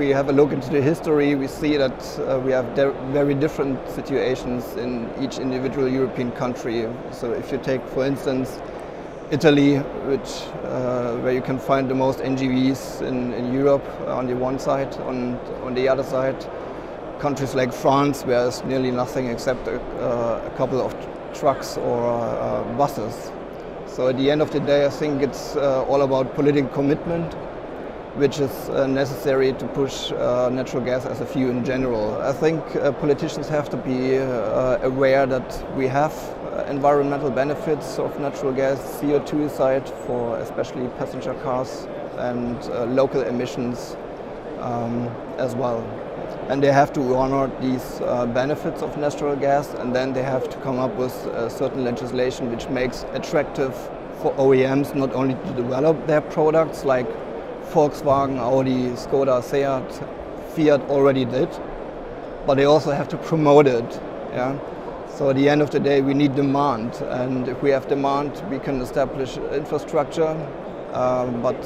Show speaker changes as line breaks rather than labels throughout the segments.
we have a look into the history, we see that we have very different situations in each individual European country. So if you take, for instance, Italy, where you can find the most NGVs in Europe on the one side, on the other side, countries like France, where there's nearly nothing except a couple of trucks or buses. So at the end of the day, I think it's all about political commitment, which is necessary to push natural gas as a fuel in general. I think politicians have to be aware that we have environmental benefits of natural gas, CO2 side for especially passenger cars and local emissions as well. And they have to honor these benefits of natural gas, and then they have to come up with certain legislation which makes attractive for OEMs not only to develop their products like Volkswagen, Audi, Skoda, Seat, Fiat already did, but they also have to promote it. Yeah? So at the end of the day, we need demand, and if we have demand, we can establish infrastructure. But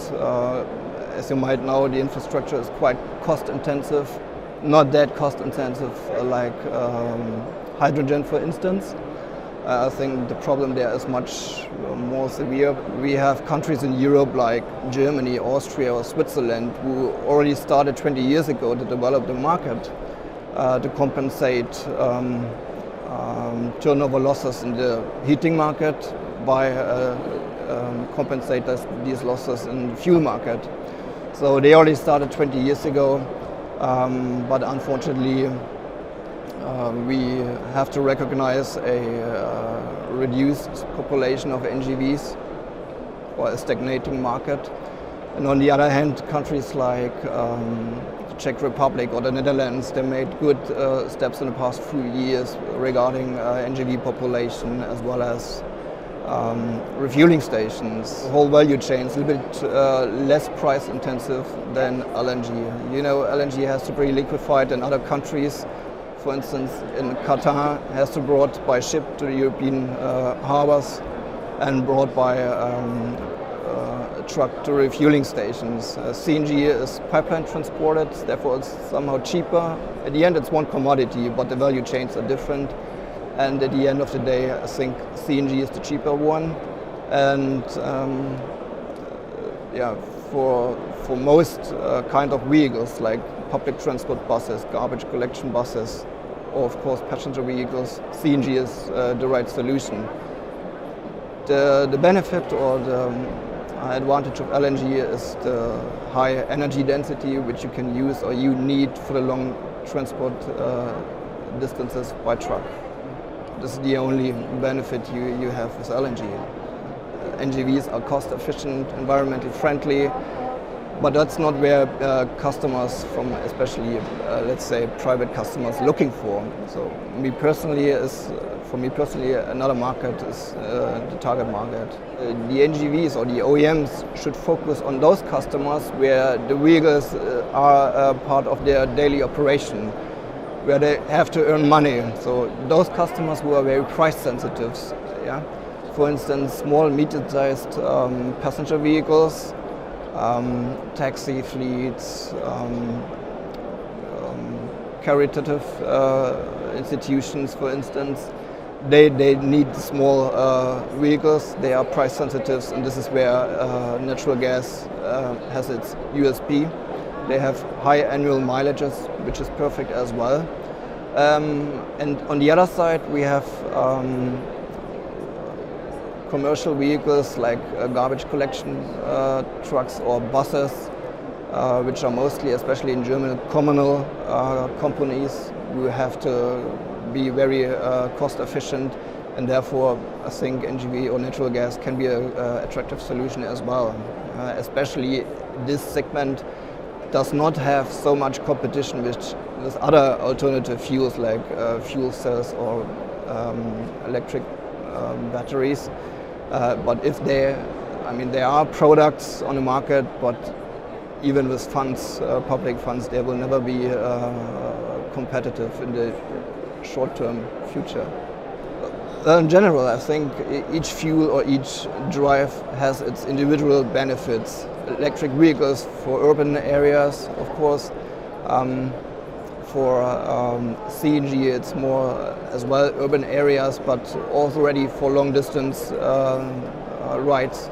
as you might know, the infrastructure is quite cost-intensive, not that cost-intensive like hydrogen, for instance. I think the problem there is much more severe. We have countries in Europe like Germany, Austria or Switzerland who already started 20 years ago to develop the market to compensate turnover losses in the heating market by compensate these losses in the fuel market. So they already started 20 years ago, but unfortunately we have to recognize a reduced population of NGVs or a stagnating market. And on the other hand, countries like the Czech Republic or the Netherlands, they made good steps in the past few years regarding NGV population as well as refueling stations. The whole value chain is a little bit less price intensive than LNG. You know, LNG has to be liquefied in other countries. For instance, in Qatar, it has to be brought by ship to the European harbors and brought by a truck to refueling stations. CNG is pipeline transported, therefore it's somehow cheaper. At the end, it's one commodity, but the value chains are different. And at the end of the day, I think CNG is the cheaper one. And for most kind of vehicles, like public transport buses, garbage collection buses, or of course passenger vehicles, CNG is the right solution. The benefit or the advantage of LNG is the high energy density which you can use or you need for the long transport distances by truck. This is the only benefit you have with LNG. NGVs are cost efficient, environmentally friendly, but that's not where customers from, especially let's say private customers, looking for. So for me personally, another market is the target market. The NGVs or the OEMs should focus on those customers where the vehicles are part of their daily operation, where they have to earn money. So those customers who are very price sensitive, yeah. For instance, small, medium-sized passenger vehicles, taxi fleets, caritative institutions, for instance, they need small vehicles. They are price sensitive, and this is where natural gas has its USP. They have high annual mileages, which is perfect as well. And on the other side, we have commercial vehicles like garbage collection trucks or buses, which are mostly, especially in Germany, communal companies who have to be very cost efficient, and therefore I think NGV or natural gas can be an attractive solution as well. Especially this segment does not have so much competition with other alternative fuels like fuel cells or electric batteries. But if there are products on the market, but even with funds, public funds, they will never be competitive in the short-term future. In general, I think each fuel or each drive has its individual benefits. Electric vehicles for urban areas, of course, For CNG, it's more as well urban areas, but already for long distance rides,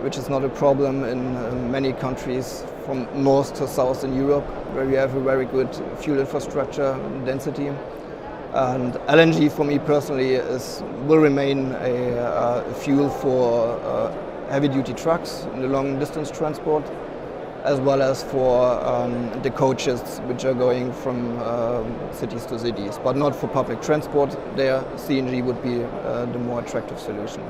which is not a problem in many countries from north to south in Europe, where we have a very good fuel infrastructure density. And LNG, for me personally, will remain a fuel for heavy-duty trucks in the long-distance transport, as well as for the coaches which are going from cities to cities, but not for public transport. There, CNG would be the more attractive solution.